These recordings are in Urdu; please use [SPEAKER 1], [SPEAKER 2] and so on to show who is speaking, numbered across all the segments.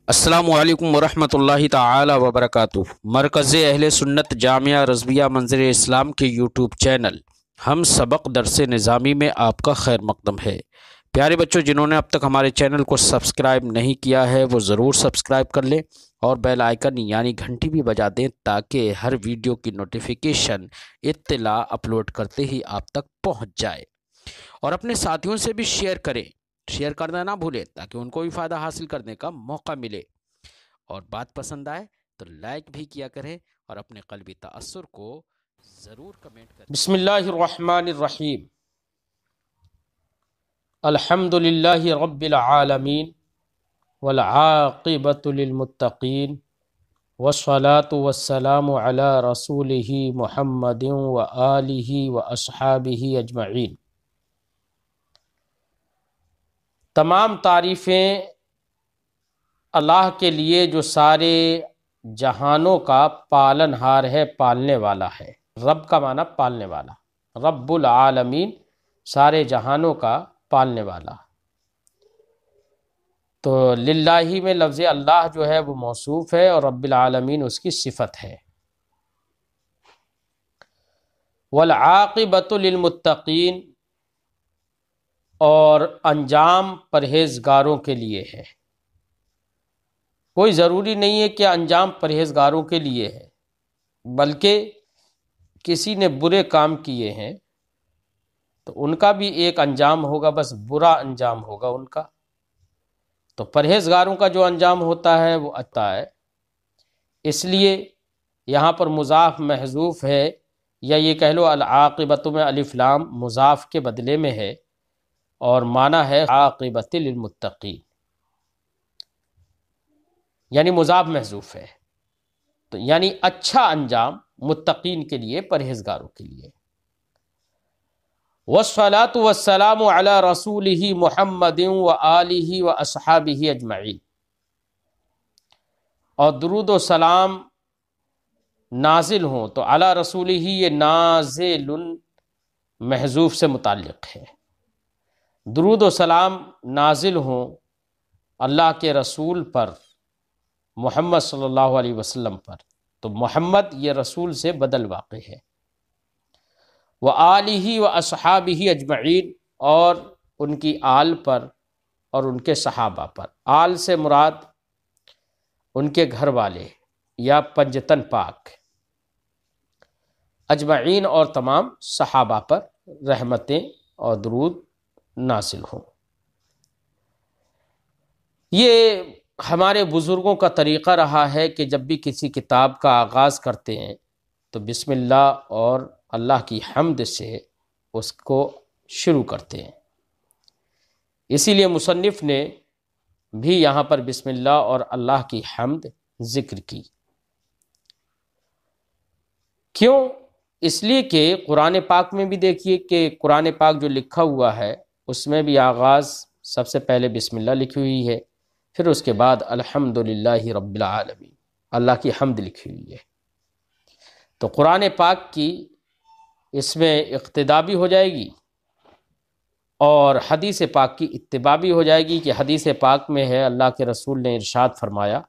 [SPEAKER 1] السلام علیکم ورحمۃ اللہ تعالی وبرکاتہ۔ مرکز اہل سنت جامعہ رضویہ منظر اسلام کے یوٹیوب چینل ہم سبق درس نظامی میں آپ کا خیر مقدم ہے۔ پیارے بچوں، جنہوں نے اب تک ہمارے چینل کو سبسکرائب نہیں کیا ہے وہ ضرور سبسکرائب کر لیں اور بیل آئیکن یعنی گھنٹی بھی بجا دیں تاکہ ہر ویڈیو کی نوٹیفیکیشن اطلاع اپلوڈ کرتے ہی آپ تک پہنچ جائے، اور اپنے ساتھیوں سے بھی شیئر کریں۔ شیئر کرنا نہ بھولیں تاکہ ان کو بھی فائدہ حاصل کرنے کا موقع ملے، اور بات پسند آئے تو لائک بھی کیا کریں اور اپنے قلبی تأثر کو ضرور کمنٹ کریں۔ بسم اللہ الرحمن الرحیم۔ الحمد للہ رب العالمین والعاقبۃ للمتقین والصلاة والسلام علی رسولہ محمد وآلہ واصحابہ اجمعین۔ تمام تعریفیں اللہ کے لیے جو سارے جہانوں کا پالن ہار ہے، پالنے والا ہے۔ رب کا معنی پالنے والا، رب العالمین سارے جہانوں کا پالنے والا۔ تو للہ میں لفظ اللہ جو ہے وہ موصوف ہے اور رب العالمین اس کی صفت ہے۔ والعاقبۃ للمتقین، اور انجام پرہیزگاروں کے لیے ہے۔ کوئی ضروری نہیں ہے کہ انجام پرہیزگاروں کے لیے ہے، بلکہ کسی نے برے کام کیے ہیں تو ان کا بھی ایک انجام ہوگا، بس برا انجام ہوگا ان کا۔ تو پرہیزگاروں کا جو انجام ہوتا ہے وہ اچھا ہے، اس لیے یہاں پر مضاف محذوف ہے، یا یہ کہہ لو العاقبۃ میں الف لام مضاف کے بدلے میں ہے، اور معنی ہے عاقبۃ للمتقین، یعنی مضاف محذوف ہے، تو یعنی اچھا انجام متقین کے لیے، پرہیزگاروں کے لیے۔ والصلاة والسلام علی رسولہ محمد وآلہ واصحابہ اجمعین، اور درود و سلام نازل ہوں، تو علی رسولہ یہ نازل محذوف سے متعلق ہے۔ درود و سلام نازل ہوں اللہ کے رسول پر، محمد صلی اللہ علیہ وسلم پر، تو محمد یہ رسول سے بدل واقع ہے۔ وآلہ واصحابہ اجمعین، اور ان کی آل پر اور ان کے صحابہ پر۔ آل سے مراد ان کے گھر والے یا پنجتن پاک، اجمعین اور تمام صحابہ پر رحمتیں اور درود نازل ہوں۔ یہ ہمارے بزرگوں کا طریقہ رہا ہے کہ جب بھی کسی کتاب کا آغاز کرتے ہیں تو بسم اللہ اور اللہ کی حمد سے اس کو شروع کرتے ہیں۔ اسی لیے مصنف نے بھی یہاں پر بسم اللہ اور اللہ کی حمد ذکر کی۔ کیوں؟ اس لیے کہ قرآن پاک میں بھی دیکھیے کہ قرآن پاک جو لکھا ہوا ہے اس میں بھی آغاز سب سے پہلے بسم اللہ لکھی ہوئی ہے، پھر اس کے بعد الحمدللہ رب العالمین، اللہ کی حمد لکھی ہوئی ہے۔ تو قرآن پاک کی اس میں اقتداء بھی ہو جائے گی اور حدیث پاک کی اتباع بھی ہو جائے گی، کہ حدیث پاک میں ہے اللہ کے رسول نے ارشاد فرمایا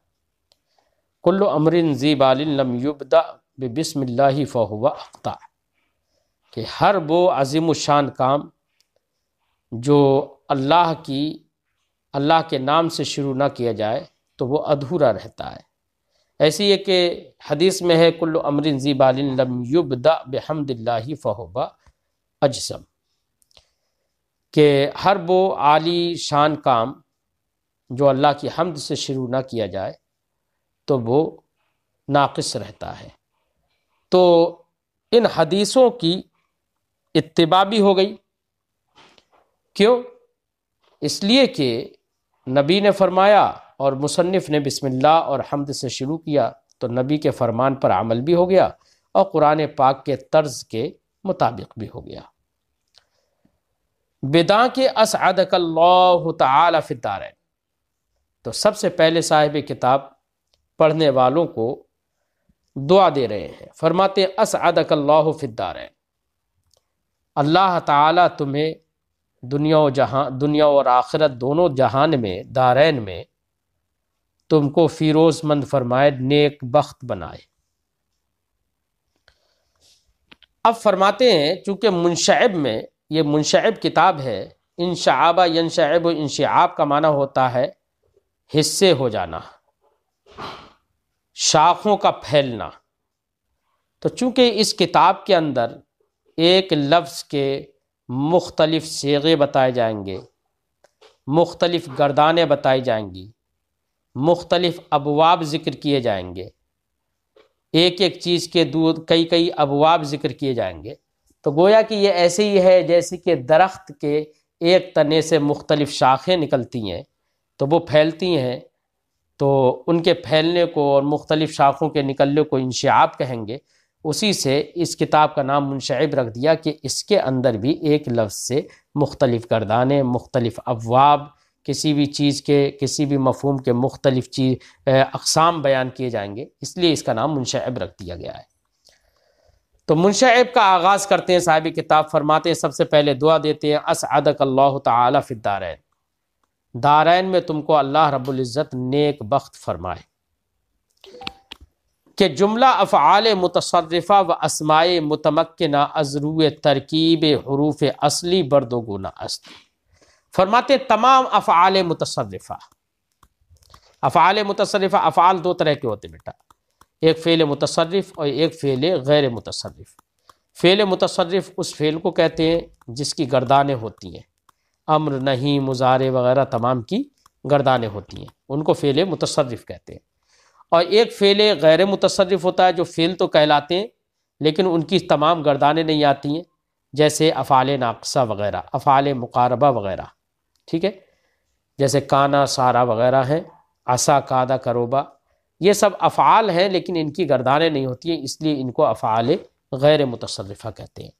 [SPEAKER 1] کل امر ذی بال لم یبدأ بسم اللہ فہو اخطأ، کہ ہر وہ عظیم الشان کام جو اللہ کے نام سے شروع نہ کیا جائے تو وہ ادھورا رہتا ہے۔ ایسی ہے کہ حدیث میں ہے کل امر ذی بال لم یبدأ بحمد اللہ فہو اجسم، کہ ہر وہ عالی شان کام جو اللہ کی حمد سے شروع نہ کیا جائے تو وہ ناقص رہتا ہے۔ تو ان حدیثوں کی اتباع بھی ہو گئی۔ کیوں؟ اس لیے کہ نبی نے فرمایا اور مصنف نے بسم اللہ اور حمد سے شروع کیا، تو نبی کے فرمان پر عمل بھی ہو گیا اور قرآن پاک کے طرز کے مطابق بھی ہو گیا۔ بداں کے اسعدک اللہ تعالی فی الدارین، تو سب سے پہلے صاحب کتاب پڑھنے والوں کو دعا دے رہے ہیں، فرماتے اسعدک اللہ فی الدارین، اللہ تعالیٰ تمہیں دنیا اور آخرت دونوں جہان میں، دارین میں تم کو فیروز مند فرمائے، نیک بخت بنائے۔ اب فرماتے ہیں چونکہ منشعب میں، یہ منشعب کتاب ہے، انشعاب ینشعب، انشعاب کا معنی ہوتا ہے حصے ہو جانا، شاخوں کا پھیلنا۔ تو چونکہ اس کتاب کے اندر ایک لفظ کے مختلف صیغے بتائے جائیں گے، مختلف گردانیں بتائی جائیں گی، مختلف ابواب ذکر کیے جائیں گے، ایک ایک چیز کے کئی ابواب ذکر کیے جائیں گے، تو گویا کہ یہ ایسے ہی ہے جیسے کہ درخت کے ایک تنے سے مختلف شاخیں نکلتی ہیں تو وہ پھیلتی ہیں، تو ان کے پھیلنے کو اور مختلف شاخوں کے نکلنے کو انشعاب کہیں گے۔ اسی سے اس کتاب کا نام منشعب رکھ دیا کہ اس کے اندر بھی ایک لفظ سے مختلف گردانیں، مختلف ابواب، کسی بھی چیز کے، کسی بھی مفہوم کے مختلف اقسام بیان کیے جائیں گے، اس لیے اس کا نام منشعب رکھ دیا گیا ہے۔ تو منشعب کا آغاز کرتے ہیں صاحب کتاب، فرماتے ہیں سب سے پہلے دعا دیتے ہیں، اسعدک اللہ تعالی فی الدارین، دارین میں تم کو اللہ رب العزت نیک بخت فرمائے، کہ جملہ افعال متصرفہ و اسماء متمکنہ از روئے ترکیب حروف اصلی بردو گنا است۔ فرماتے تمام افعال متصرفہ، افعال متصرفہ، افعال دو طرح کے ہوتے بیٹا، ایک فعل متصرف اور ایک فعل غیر متصرف۔ فعل متصرف اس فعل کو کہتے ہیں جس کی گردانیں ہوتی ہیں، امر، نہیں، مضارع وغیرہ تمام کی گردانیں ہوتی ہیں، ان کو فعل متصرف کہتے ہیں۔ اور ایک فعل غیر متصرف ہوتا ہے جو فعل تو کہلاتے ہیں لیکن ان کی تمام گردانیں نہیں آتی ہیں، جیسے افعال ناقصہ وغیرہ، افعال مقاربہ وغیرہ، ٹھیک ہے، جیسے کانا، سارا وغیرہ ہیں، عصا، کادا، کروبا، یہ سب افعال ہیں لیکن ان کی گردانیں نہیں ہوتی ہیں، اس لیے ان کو افعال غیر متصرفہ کہتے ہیں۔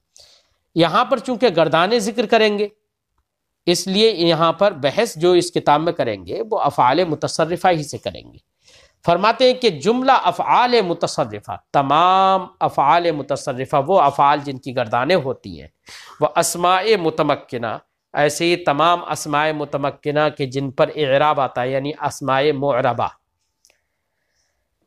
[SPEAKER 1] یہاں پر چونکہ گردانیں ذکر کریں گے اس لیے یہاں پر بحث جو اس کتاب میں کریں گے وہ افعال متصرفہ ہی سے کریں گے۔ فرماتے ہیں کہ جملہ افعال متصرفہ، تمام افعال متصرفہ، وہ افعال جن کی گردانیں ہوتی ہیں، وہ اسماء متمکنہ، ایسے ہی تمام اسماء متمکنہ کے جن پر اعراب آتا ہے، یعنی اسماء معربہ،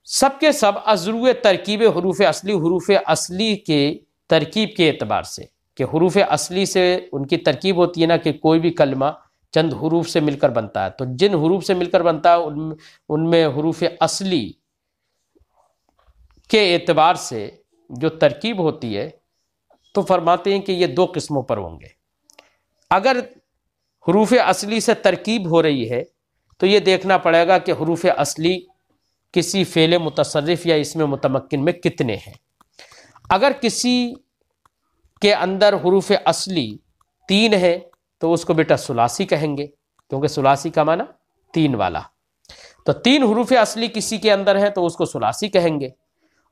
[SPEAKER 1] سب کے سب ازروع ترکیب حروف اصلی، حروف اصلی کے ترکیب کے اعتبار سے، کہ حروف اصلی سے ان کی ترکیب ہوتی ہے نا کہ کوئی بھی کلمہ چند حروف سے مل کر بنتا ہے، تو جن حروف سے مل کر بنتا ہے ان میں حروف اصلی کے اعتبار سے جو ترکیب ہوتی ہے، تو فرماتے ہیں کہ یہ دو قسموں پر ہوں گے۔ اگر حروف اصلی سے ترکیب ہو رہی ہے تو یہ دیکھنا پڑے گا کہ حروف اصلی کسی فعل متصرف یا اسم متمکن میں کتنے ہیں۔ اگر کسی کے اندر حروف اصلی 3 ہے تو اس کو بیٹا ثلاثی کہیں گے، کیونکہ ثلاثی کا معنی 3 والا، تو 3 حروف اصلی کسی کے اندر ہیں تو اس کو ثلاثی کہیں گے،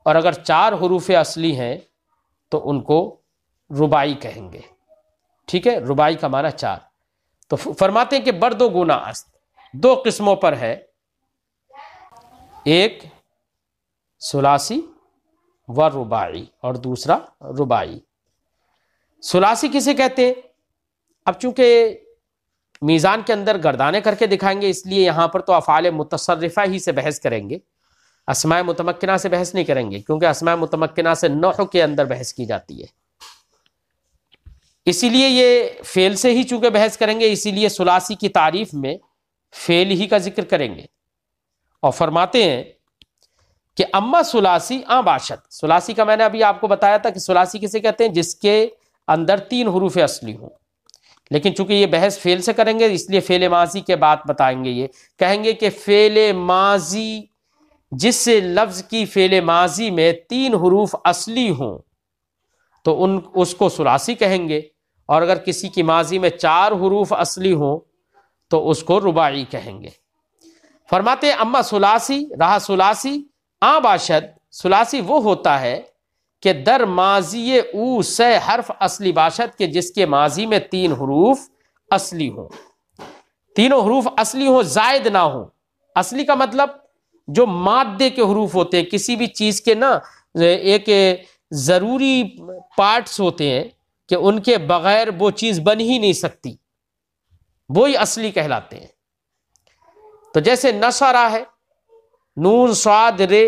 [SPEAKER 1] اور اگر 4 حروف اصلی ہیں تو ان کو رباعی کہیں گے، ٹھیک ہے، رباعی کا معنی 4۔ تو فرماتے ہیں کہ بردو گنا است، 2 قسموں پر ہے، ایک ثلاثی و رباعی اور دوسرا رباعی۔ ثلاثی کسے کہتے ہیں؟ اب چونکہ میزان کے اندر گردانے کر کے دکھائیں گے اس لیے یہاں پر تو افعال متصرفہ ہی سے بحث کریں گے، اسماء متمکنہ سے بحث نہیں کریں گے، کیونکہ اسماء متمکنہ سے نحو کے اندر بحث کی جاتی ہے، اسی لیے یہ فعل سے ہی چونکہ بحث کریں گے، اسی لیے ثلاثی کی تعریف میں فعل ہی کا ذکر کریں گے۔ اور فرماتے ہیں کہ اما ثلاثی باشد، ثلاثی کا میں نے ابھی آپ کو بتایا تھا کہ ثلاثی کسے کہتے ہیں؟ جس کے اندر 3 حروف اصلی ہوں، لیکن چونکہ یہ بحث فعل سے کریں گے اس لیے فعل ماضی کے بات بتائیں گے، یہ کہیں گے کہ فعل ماضی جس لفظ کی فعل ماضی میں 3 حروف اصلی ہوں تو اس کو ثلاثی کہیں گے، اور اگر کسی کی ماضی میں 4 حروف اصلی ہوں تو اس کو رباعی کہیں گے۔ فرماتے ہیں اما ثلاثی، رہا ثلاثی، باشد، ثلاثی وہ ہوتا ہے کہ در ماضی او سے حرف اصلی باشد، کے جس کے ماضی میں 3 حروف اصلی ہوں، تینوں حروف اصلی ہوں، زائد نہ ہوں۔ اصلی کا مطلب جو مادے کے حروف ہوتے ہیں، کسی بھی چیز کے نا ایک ضروری پارٹس ہوتے ہیں کہ ان کے بغیر وہ چیز بن ہی نہیں سکتی، وہی اصلی کہلاتے ہیں۔ تو جیسے نصرہ ہے، نون صاد رے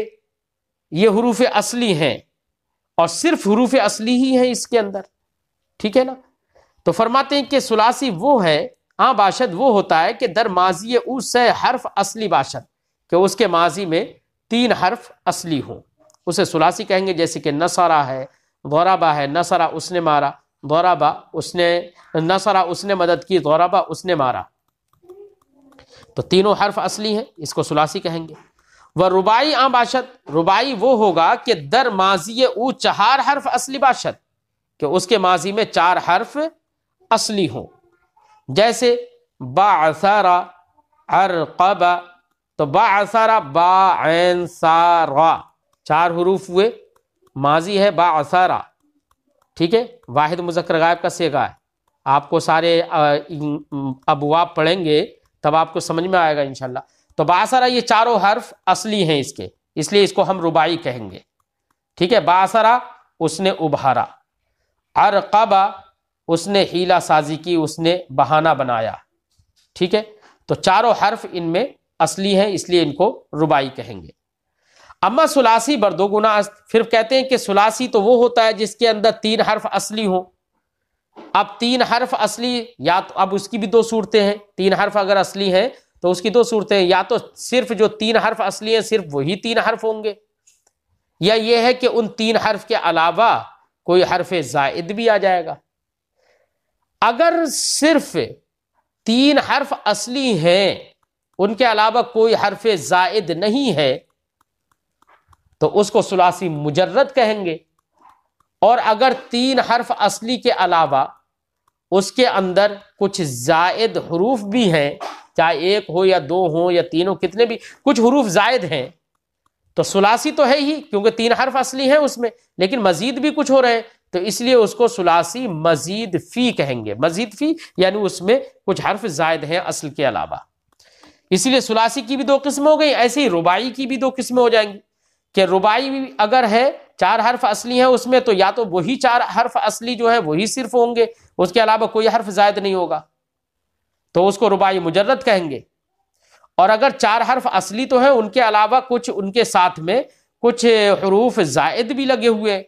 [SPEAKER 1] یہ حروف اصلی ہیں اور صرف حروف اصلی ہی ہیں اس کے اندر، ٹھیک ہے نا. تو فرماتے ہیں کہ ثلاثی وہ ہے باشد وہ ہوتا ہے کہ در ماضی او سے حرف اصلی باشد، کہ اس کے ماضی میں 3 حرف اصلی ہوں، اسے ثلاثی کہیں گے. جیسے کہ نصرہ ہے، ضربہ ہے، نصرہ اس نے مارا، ضربہ اس نے، نصرہ اس نے مدد کی، ضربہ اس نے مارا. تو تینوں حرف اصلی ہیں، اس کو ثلاثی کہیں گے. وہ رباعی باشد، رباعی وہ ہوگا کہ در ماضی او 4 حرف اصلی باشد، کہ اس کے ماضی میں 4 حرف اصلی ہوں. جیسے بعثر، عرقب، تو بعثر با عین سا را 4 حروف ہوئے، ماضی ہے بعثر، ٹھیک ہے. واحد مذکر غائب کا صیغہ ہے. آپ کو سارے ابواب پڑھیں گے تب آپ کو سمجھ میں آئے گا انشاءاللہ. تو بعثر یہ 4 حرف اصلی ہیں اس کے، اس لیے اس کو ہم رباعی کہیں گے، ٹھیک ہے. بعثر اس نے ابھارا، عرقب اس نے حیلہ سازی کی، اس نے بہانہ بنایا، ٹھیک ہے. تو 4 حرف ان میں اصلی ہیں، اس لیے ان کو رباعی کہیں گے. اما ثلاثی بر 2 گنا است، پھر کہتے ہیں کہ ثلاثی تو وہ ہوتا ہے جس کے اندر 3 حرف اصلی ہوں. اب 3 حرف اصلی، یا تو اب اس کی بھی 2 صورتیں ہیں. 3 حرف اگر اصلی ہیں تو اس کی 2 صورتیں ہیں، یا تو صرف جو 3 حرف اصلی ہیں صرف وہی 3 حرف ہوں گے، یا یہ ہے کہ ان 3 حرف کے علاوہ کوئی حرف زائد بھی آ جائے گا. اگر صرف 3 حرف اصلی ہیں، ان کے علاوہ کوئی حرف زائد نہیں ہے، تو اس کو ثلاثی مجرد کہیں گے. اور اگر 3 حرف اصلی کے علاوہ اس کے اندر کچھ زائد حروف بھی ہیں، چاہے 1 ہو یا 2 ہو یا 3 ہو، کتنے بھی کچھ حروف زائد ہیں، تو ثلاثی تو ہے ہی، کیونکہ 3 حرف اصلی ہیں اس میں، لیکن مزید بھی کچھ ہو رہے ہیں، تو اس لیے اس کو ثلاثی مزید فی کہیں گے. مزید فی یعنی اس میں کچھ حرف زائد ہیں اصل کے علاوہ. اس لیے ثلاثی کی بھی 2 قسمیں ہو گئی. ایسے ہی رباعی کی بھی 2 قسمیں ہو جائیں گی، کہ رباعی اگر ہے 4 حرف اصلی ہیں اس میں، تو یا تو وہی 4 حرف اصلی جو ہے وہی صرف ہوں گے، اس کے علاوہ کوئی حرف زائد نہیں ہوگا، تو اس کو رباعی مجرد کہیں گے. اور اگر 4 حرف اصلی تو ہیں، ان کے علاوہ کچھ ان کے ساتھ میں کچھ حروف زائد بھی لگے ہوئے،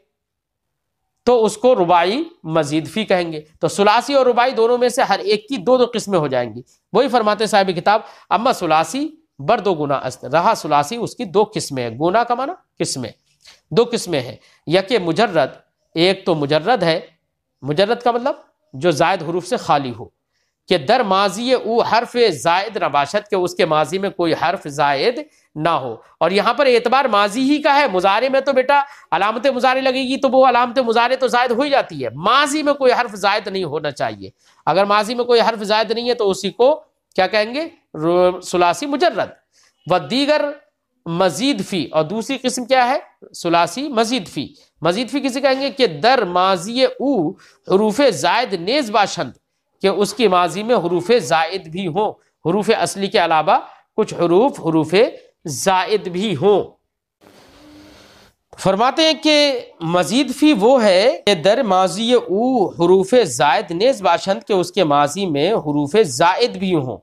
[SPEAKER 1] تو اس کو رباعی مزید فی کہیں گے. تو ثلاثی اور رباعی دونوں میں سے ہر ایک کی 2 قسمیں ہو جائیں گی. وہی فرماتے صاحب کتاب اما ثلاثی بر 2 گنا است، رہا ثلاثی اس کی 2 قسمیں ہیں. گنا کا معنی قسمیں، 2 قسمیں ہیں. یک مجرد، ایک تو مجرد ہے، مجرد کا مطلب جو زائد حروف سے خالی ہو، کہ در ماضی او حرف زائد نہ باشد، کہ اس کے ماضی میں کوئی حرف زائد نہ ہو. اور یہاں پر اعتبار ماضی ہی کا ہے. مضارع میں تو بیٹا علامت مضارع لگے گی تو وہ علامت مضارع تو زائد ہو ہی جاتی ہے. ماضی میں کوئی حرف زائد نہیں ہونا چاہیے. اگر ماضی میں کوئی حرف زائد نہیں ہے تو اسی کو کیا کہیں گے؟ ثلاثی مجرد. و دیگر مزید فی، اور دوسری قسم کیا ہے؟ ثلاثی مزید فی. مزید فی کسے کہیں گے؟ کہ در ماضی او حروف زائد نیز باشند، کہ اس کی ماضی میں حروف زائد بھی ہوں، حروف اصلی کے علاوہ کچھ حروف زائد بھی ہوں. فرماتے ہیں کہ مزید فی وہ ہے کہ در ماضی او حروف زائد نیز باشند، کہ اس کے ماضی میں حروف زائد بھی ہوں،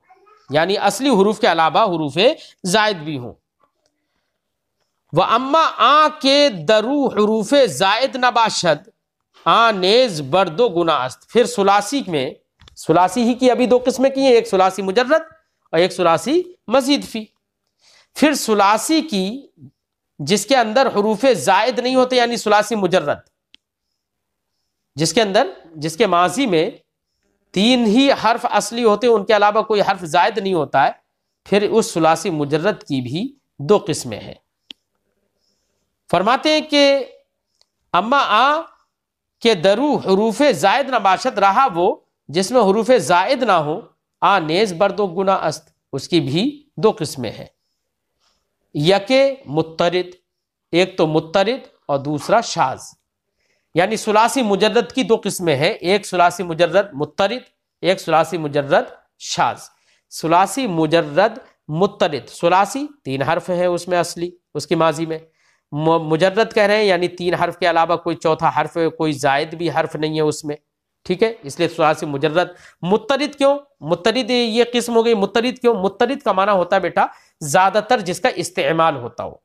[SPEAKER 1] یعنی اصلی حروف کے علاوہ حروف زائد بھی ہوں. وَأَمَّا کے درو حروف زائد نہ باشد، نیز بر 2 گنا است. پھر ثلاثی میں، ثلاثی ہی کی ابھی 2 قسمیں کی ہیں، ایک ثلاثی مجرد اور ایک ثلاثی مزید فی. پھر ثلاثی کی جس کے اندر حروف زائد نہیں ہوتے، یعنی ثلاثی مجرد، جس کے اندر، جس کے ماضی میں 3 ہی حرف اصلی ہوتے ہیں، ان کے علاوہ کوئی حرف زائد نہیں ہوتا ہے، پھر اس ثلاثی مجرد کی بھی 2 قسمیں ہیں. فرماتے ہیں کہ اما کے درو حروف زائد نہ باشد، رہا وہ جس میں حروف زائد نہ ہو، نیز بر 2 گنا است، اس کی بھی 2 قسمیں ہیں. یک مضطرد، ایک تو مضطرد اور دوسرا شاذ. یعنی ثلاثی مجرد کی 2 قسمیں ہیں، ایک ثلاثی مجرد مضطرد، ایک ثلاثی مجرد شاذ. ثلاثی مجرد مضطرد، ثلاثی 3 حرف ہیں اس میں اصلی، اس کی ماضی میں. مجرد کہہ رہے ہیں یعنی 3 حرف کے علاوہ کوئی چوتھا حرف، کوئی زائد بھی حرف نہیں ہے اس میں. ٹھیک ہے، اس لیے ثلاثی مجرد مترد کیوں؟ مترد یہ قسم ہو گئی، مترد کیوں؟ مترد کا معنی ہوتا ہے بیٹا زیادہ تر جس کا استعمال ہوتا ہو.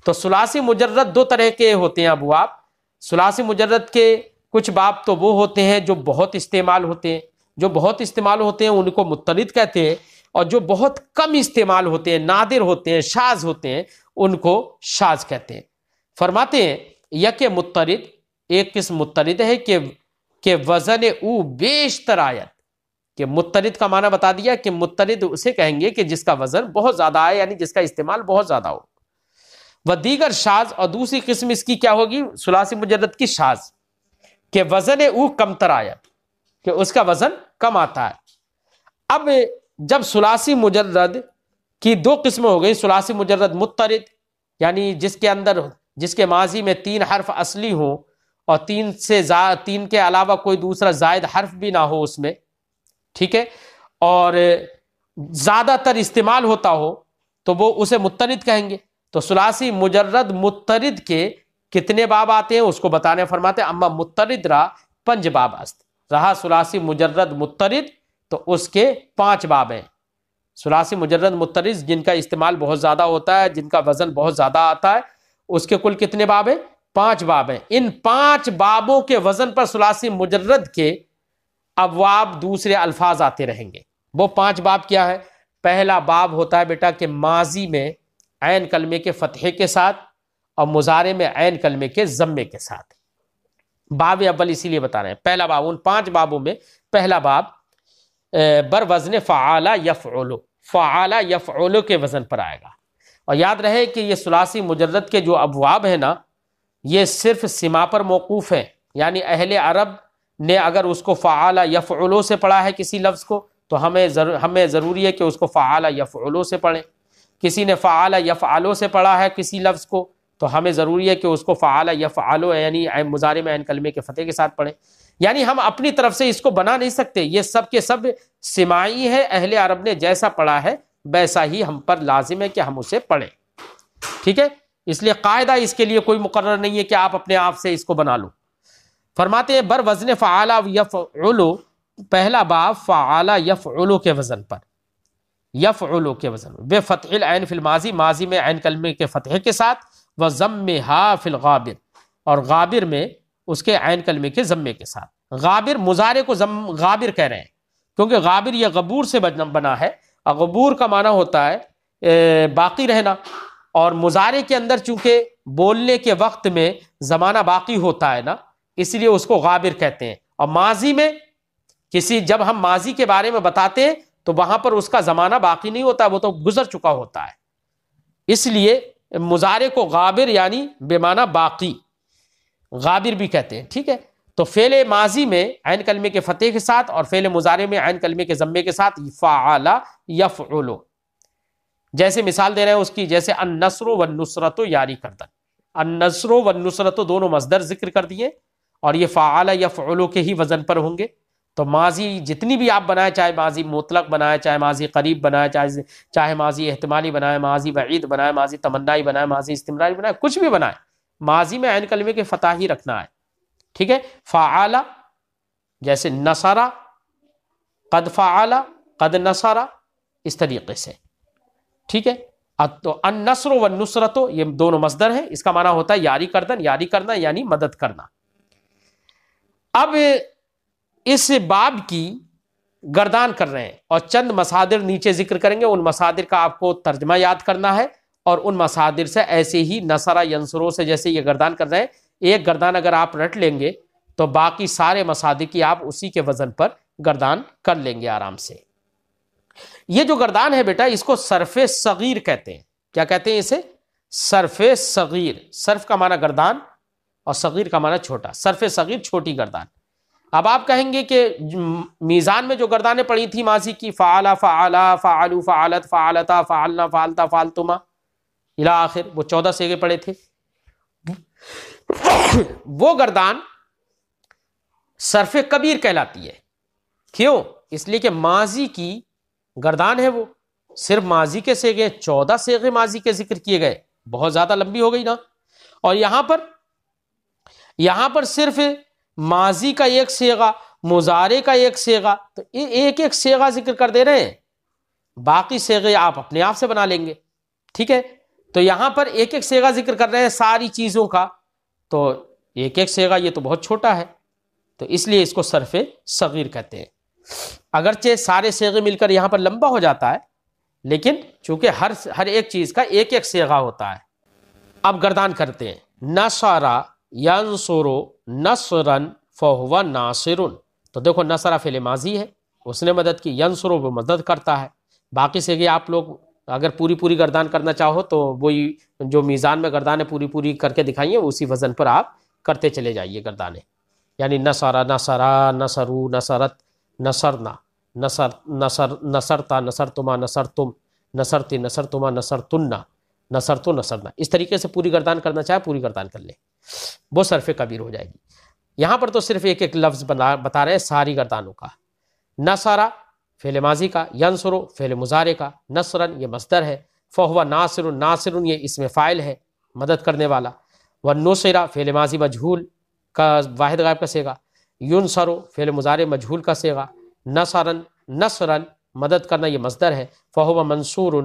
[SPEAKER 1] تو ثلاثی مجرد دو طرح کے ہوتے ہیں ابواب. ثلاثی مجرد کے کچھ باب تو وہ ہوتے ہیں جو بہت استعمال ہوتے ہیں، جو بہت استعمال ہوتے ہیں ان کو مترد کہتے ہیں، اور جو بہت کم استعمال ہوتے ہیں، نادر ہوتے ہیں، شاذ ہوتے ہیں، ان کو شاذ کہتے ہیں. فرماتے ہیں یک مترد، ایک قسم مترد ہے کہ وزن او بیشتر آیت. کہ مترد کا معنی بتا دیا کہ مترد اسے کہیں گے کہ جس کا وزن بہت زیادہ ہے، یعنی جس کا استعمال بہت زیادہ ہو. و دیگر شاذ، اور دوسری قسم اس کی کیا ہوگی ثلاثی مجرد کی؟ شاذ، کہ وزن او کم تر آیت، کہ اس کا وزن کم آتا ہے. اب جب ثلاثی مجرد کی دو قسمیں ہو گئی، ثلاثی مجرد مترد یعنی جس کے ماضی میں 3 حرف اصلی ہوں اور 3 کے علاوہ کوئی دوسرا زائد حرف بھی نہ ہو اس میں، ٹھیک ہے، اور زیادہ تر استعمال ہوتا ہو تو وہ اسے مترد کہیں گے. تو ثلاثی مجرد مترد کے کتنے باب آتے ہیں اس کو بتانے فرماتے ہیں اما مترد را 5 باب است. رہا ثلاثی مجرد مترد تو اس کے 5 باب ہیں. ثلاثی مجرد مترد جن کا استعمال بہت زیادہ ہوتا ہے، جن کا وزن بہت زیادہ آتا ہے، اس کے کل کتنے باب ہیں؟ 5 باب ہیں. ان 5 بابوں کے وزن پر ثلاثی مجرد کے ابواب دوسرے الفاظ آتے رہیں گے. وہ 5 باب کیا ہے؟ پہلا باب ہوتا ہے بیٹا کہ ماضی میں عین کلمے کے فتحے کے ساتھ اور مضارع میں عین کلمے کے ضمے کے ساتھ. باب اول اسی لیے بتا رہے ہیں پہلا باب. ان 5 بابوں میں پہلا باب بر وزن فعال یفعل، فعال یفعل کے وزن پر آئے گا. اور یاد رہے کہ یہ ثلاثی مجرد کے جو ابواب ہیں نا، یہ صرف سما پر موقوف ہیں. یعنی اہل عرب نے اگر اس کو فعال یفعل سے پڑھا ہے کسی لفظ کو تو ہمیں ضروری ہے کہ اس کو فعال یفعل سے پڑھیں. کسی نے فعال یفعل سے پڑھا ہے کسی لفظ کو تو ہمیں ضروری ہے کہ اس کو فعال یفعل یعنی مضارع میں عین کلمے کے فتح کے ساتھ پڑھیں. یعنی ہم اپنی طرف سے اس کو بنا نہیں سکتے، یہ سب کے سب سماعی ہے. اہل عرب نے جیسا پڑھا ہے ویسا ہی ہم پر لازم ہے کہ ہم اسے پڑھیں. ٹھیک ہے، اس لیے قاعدہ اس کے لیے کوئی مقرر نہیں ہے کہ آپ اپنے آپ سے اس کو بنا لو. فرماتے ہیں بر وزن فعال یفعل، پہلا باب فعال یفعل کے وزن پر، یفعل کے وزن بے فتح العین فی الماضی، ماضی میں عین کلمے کے فتح کے ساتھ، و ضمھا فی الغابر، اور غابر میں اس کے عین کلمے کے ضمے کے ساتھ. غابر مضارع کو غابر کہہ رہے ہیں کیونکہ غابر یہ غبور سے بنا ہے، اور غبور کا معنی ہوتا ہے باقی رہنا، اور مضارع کے اندر چونکہ بولنے کے وقت میں زمانہ باقی ہوتا ہے نا، اس لیے اس کو غابر کہتے ہیں. اور ماضی میں جب ہم ماضی کے بارے میں بتاتے ہیں تو وہاں پر اس کا زمانہ باقی نہیں ہوتا، وہ تو گزر چکا ہوتا ہے. اس لیے مضارع کو غابر یعنی بے معنی باقی غابر بھی کہتے ہیں. ٹھیک ہے، تو فعل ماضی میں عین کلمے کے فتح کے ساتھ اور فعل مضارع میں عین کلمے کے ضمے کے ساتھ فعل یفعل. جیسے مثال دے رہے ہیں اس کی، جیسے النصر والنصرت یاری کردن. النصر والنصرت دونوں مصدر ذکر کر دیے اور یہ فعل یفعل کے ہی وزن پر ہوں گے. تو ماضی جتنی بھی آپ بنائیں، چاہے ماضی مطلق بنائیں، چاہے ماضی قریب بنائیں، چاہے ماضی احتمالی بنائیں، ماضی بعید بنائیں، ماضی تمنائی بنائیں، ماضی استمراری بنائیں، کچھ بھی بنائیں، ماضی میں عین کلمے کے فتح ہی رکھنا ہے. ٹھیک ہے، فعل جیسے نصر، قد فعل، قد نصر، اس طریقے سے. ٹھیک ہے، تو النصر والنصرت یہ دونوں مصدر ہیں، اس کا معنی ہوتا ہے یاری کردن، یاری کرنا یعنی مدد کرنا. اب اس باب کی گردان کر رہے ہیں اور چند مصادر نیچے ذکر کریں گے. ان مصادر کا آپ کو ترجمہ یاد کرنا ہے اور ان مصادر سے ایسے ہی نصرہ ینصرو سے جیسے یہ گردان کر رہے ہیں، ایک گردان اگر آپ رٹ لیں گے تو باقی سارے مصادر کی آپ اسی کے وزن پر گردان کر لیں گے آرام سے. یہ جو گردان ہے بیٹا اس کو صرف صغیر کہتے ہیں. کیا کہتے ہیں اسے؟ صرف صغیر. صرف کا معنی گردان اور صغیر کا معنی چھوٹا. صرف صغیر چھوٹی گردان. اب آپ کہیں گے کہ میزان میں جو گردانیں پڑی تھی ماضی کی، فعلا فعلا فعلو فعلت فعلتا فعلنا فعلتا فعلتما الی آخر، وہ 14 صیغے پڑے تھے. وہ گردان صرف کبیر کہلاتی ہے. کیوں؟ اس لیے کہ ماضی کی گردان ہے، وہ صرف ماضی کے صیغے 14 صیغے ماضی کے ذکر کیے گئے، بہت زیادہ لمبی ہو گئی نا. اور یہاں پر صرف ماضی کا ایک صیغہ مضارع کا ایک صیغہ، تو ایک ایک صیغہ ذکر کر دے رہے ہیں، باقی صیغے آپ اپنے آپ سے بنا لیں گے، ٹھیک ہے۔ تو یہاں پر ایک ایک صیغہ ذکر کر رہے ہیں ساری چیزوں کا، تو ایک ایک صیغہ یہ تو بہت چھوٹا ہے، تو اس لیے اس کو صرف صغیر کہتے ہیں۔ اگرچہ سارے صیغے مل کر یہاں پر لمبا ہو جاتا ہے، لیکن چونکہ ہر ایک چیز کا ایک ایک صیغہ ہوتا ہے۔ اب گردان کرتے ہیں، نصر ینصر نصرا فہو ناصر، تو دیکھو نصر فعل ماضی ہے، اس نے مدد کی، ینصر وہ مدد کرتا ہے۔ باقی صیغے آپ لوگ اگر پوری گردان کرنا چاہو تو وہی جو میزان میں گردانے پوری کر کے دکھائیے اسی وزن پر آپ کرتے چلے جائیے گردانے، یعنی نصر نصرا نصرو نصرت نصرنا نصرتا نصرتما نصرتم نصرتی نصرتما نصرتنا نصرتو نصرنا، اس طریقے سے پوری گردان کرنا چاہے پوری گردان کر لیں، وہ صرف کبیر ہو جائے گی۔ یہاں پر تو صرف ایک ایک لفظ بتا رہے ہیں ساری گردانوں کا۔ نصرا فعل ماضی کا، ینصرو فعل مضارع کا، نصرن یہ مصدر ہے، فہو ناصر ناصر یہ اسم فاعل ہے مدد کرنے والا، والنصر فعل ماضی مجہول کا واحد غائب کا صیغہ، ینصرو فعل مضارع مجہول کا صیغہ، نصرن نصرن مدد کرنا یہ مصدر ہے، فہو منصور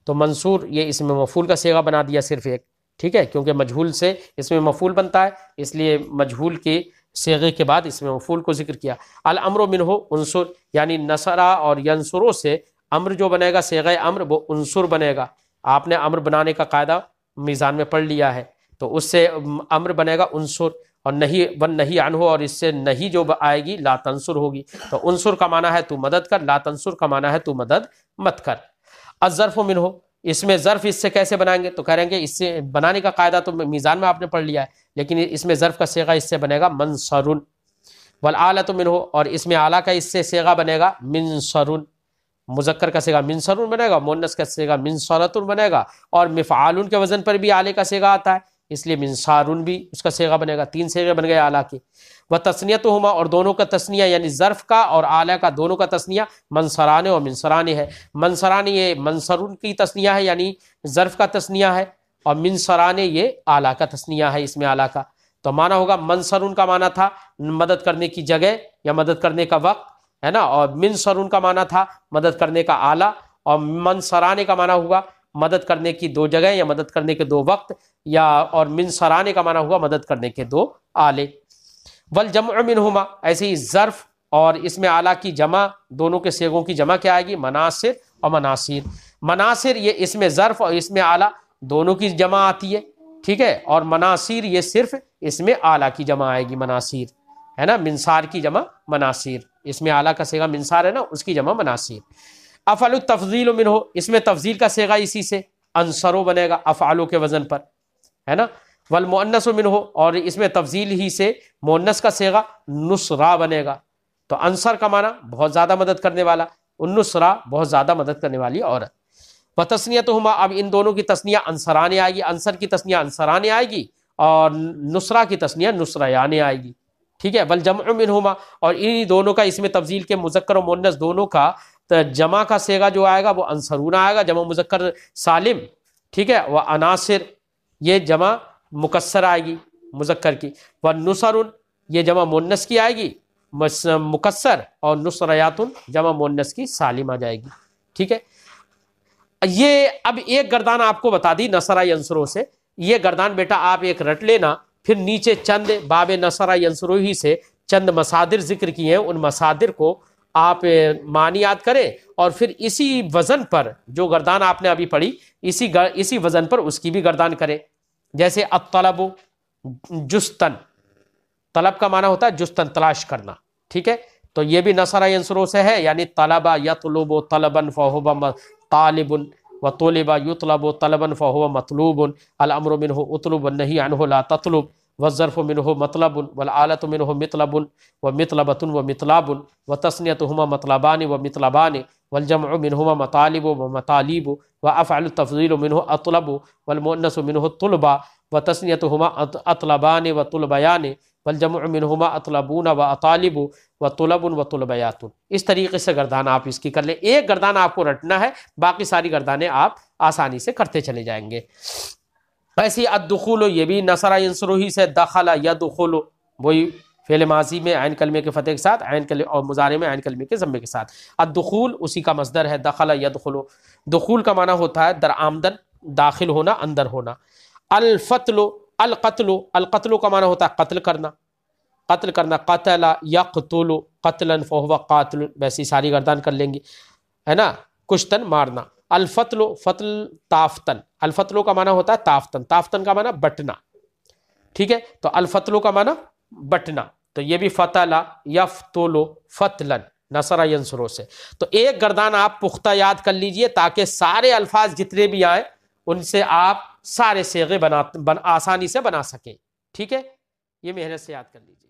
[SPEAKER 1] تو منصور یہ اسم مفعول کا صیغہ بنا دیا صرف ایک، ٹھیک ہے، کیونکہ مجہول سے اسم مفعول بنتا ہے، اس لیے مجہول کے صیغے کے بعد اسم مفعول کو ذکر کیا۔ الامر منہ انصر، یعنی نصرا اور ینصرو سے امر جو بنے گا صیغہ امر وہ انصر بنے گا۔ آپ نے امر بنانے کا قاعدہ میزان میں پڑھ لیا ہے، تو اس سے امر بنے گا انصر، اور نہیں ون نہیں عنہ، اور اس سے نہیں جو آئے گی لا تنصر ہوگی، تو انصر کا معنی ہے تو مدد کر، لا تنصر کا معنی ہے تو مدد مت کر۔ الظرف منہ، اس میں ظرف اس سے کیسے بنائیں گے، تو کہہ رہے ہیں کہ اس سے بنانے کا قاعدہ تو میزان میں آپ نے پڑھ لیا ہے، لیکن اس میں ظرف کا صیغہ اس سے بنے گا منصرن۔ والآلۃ منہ، اور اس میں آلہ کا اس سے صیغہ بنے گا منصرن، مذکر کا صیغہ منصرن بنے گا، مؤنث کا صیغہ منصرتن بنے گا، اور مفعالن کے وزن پر بھی آلے کا صیغہ آتا ہے، اس لیے منصارن بھی اس کا صیغہ بنے گا، تین صیغے بن گئے آلہ کے۔ وتثنیتہما، اور دونوں کا تثنیہ یعنی ظرف کا اور آلہ کا دونوں کا تثنیہ منصران اور منصران ہے۔ منصران یہ منصرن کی تثنیہ ہے یعنی ظرف کا تثنیہ ہے، اور منصران یہ آلہ کا تثنیہ ہے، اس میں آلہ کا، تو معنی ہوگا منصرن کا معنی تھا مدد کرنے کی جگہ یا مدد کرنے کا وقت، ہے نا، اور منصرن کا معنی تھا مدد کرنے کا آلہ، اور منصران کا معنی ہوا مدد کرنے کی دو جگہ یا مدد کرنے کے دو وقت، یا اور منصران کا معنی ہوا مدد کرنے کے دو آلے۔ والجمع منہما، ایسے ہی ظرف اور اس میں آلہ کی جمع، دونوں کے صیغوں کی جمع کیا آئے گی، مناصر اور مناصیر۔ مناصر یہ اس میں ظرف اور اس میں آلہ دونوں کی جمع آتی ہے، ٹھیک ہے، اور مناصیر یہ صرف اس میں آلہ کی جمع آئے گی، مناصیر ہے نا، منصار کی جمع مناصیر، اس میں آلہ کا صیغہ منصار ہے نا، اس کی جمع مناصیر۔ افعل التفضیل منہ، اس میں تفضیل کا صیغہ اسی سے انصرو بنے گا افعالو کے وزن پر، ہے نا۔ والمؤنث منہ، اور اس میں تفضیل ہی سے مؤنث کا صیغہ نصرا بنے گا، تو انصر کا معنی بہت زیادہ مدد کرنے والا، النصرا بہت زیادہ مدد کرنے والی عورت۔ وتثنیتہما، اب ان دونوں کی تثنیہ انصران آئے گی، انصر کی تثنیہ انصران آئے گی، اور نصرا کی تثنیہ نصریان آئے گی، ٹھیک ہے۔ والجمع منہما، اور ان دونوں کا اس میں تفضیل کے مذکر و مؤنث دونوں کا جمع کا صیغہ جو آئے گا وہ انصرون آئے گا، جمع مذکر سالم، ٹھیک ہے۔ وعناصر یہ جمع مکسر آئے گی مذکر کی، والنصر یہ جمع مؤنث کی آئے گی مکسر، اور نصریات جمع مؤنث کی سالم آ جائے گی، ٹھیک ہے۔ یہ اب ایک گردان آپ کو بتا دی نصرہ ینصرو سے، یہ گردان بیٹا آپ ایک رٹ لینا، پھر نیچے چند باب نصرہ ینصرو ہی سے چند مصادر ذکر کیے ہیں، ان مصادر کو آپ معنی یاد کریں، اور پھر اسی وزن پر جو گردان آپ نے ابھی پڑھی اسی وزن پر اس کی بھی گردان کریں۔ جیسے الطلب جستن، طلب کا معنی ہوتا ہے جستن تلاش کرنا، ٹھیک ہے، تو یہ بھی نصرہ ینصرو سے ہے، یعنی طلب یطلب طلبا فهو طالب، وطلب یطلب طلبا فهو مطلوب، الامر منه اطلب والنهی عنه لا تطلب، والظرف منه مطلب، والآلۃ منه مطلب ومطلبۃ ومطلاب، وتثنیتهما مطلبان ومطلبان، والجمع منهما مطالب ومطالب، وافعل التفضیل منه اطلب، والمؤنث منه الطلبا، وتثنیتهما اطلبان وطلبیان، والجمع منهما اطلبون واطالب وطلب وطلبیات۔ اس طریقے سے گردان آپ اس کی کر لیں، ایک گردان آپ کو رٹنا ہے، باقی ساری گردانیں آپ آسانی سے کرتے چلے جائیں گے۔ ایسی الدخول، یہ بھی نصرہ ینصرو ہی سے، دخل یدخل وہی فعل ماضی میں عین کلمے کے فتح کے ساتھ، عین کلمے اور مضارع میں عین کلمے کے ضمے کے ساتھ۔ الدخول اسی کا مصدر ہے، دخل یدخل، دخول کا معنی ہوتا ہے در آمدن، داخل ہونا، اندر ہونا۔ الفتل، القتل، القتل کا معنی ہوتا ہے قتل کرنا، قتل کرنا، قتل یقتل قتلا فہو قاتل، ویسی ساری گردان کر لیں گے، ہے نا، کشتن مارنا۔ الفتل، فتل تافتن، الفتل کا معنی ہوتا ہے تافتن، تافتن کا معنی بٹنا، ٹھیک ہے، تو الفتل کا معنی بٹنا، تو یہ بھی فتل یفتل فتلن، نصر ینصرو سے۔ تو ایک گردان آپ پختہ یاد کر لیجئے تاکہ سارے الفاظ جتنے بھی آئیں ان سے آپ سارے صیغے آسانی سے بنا سکیں، ٹھیک ہے، یہ محنت سے یاد کر لیجئے۔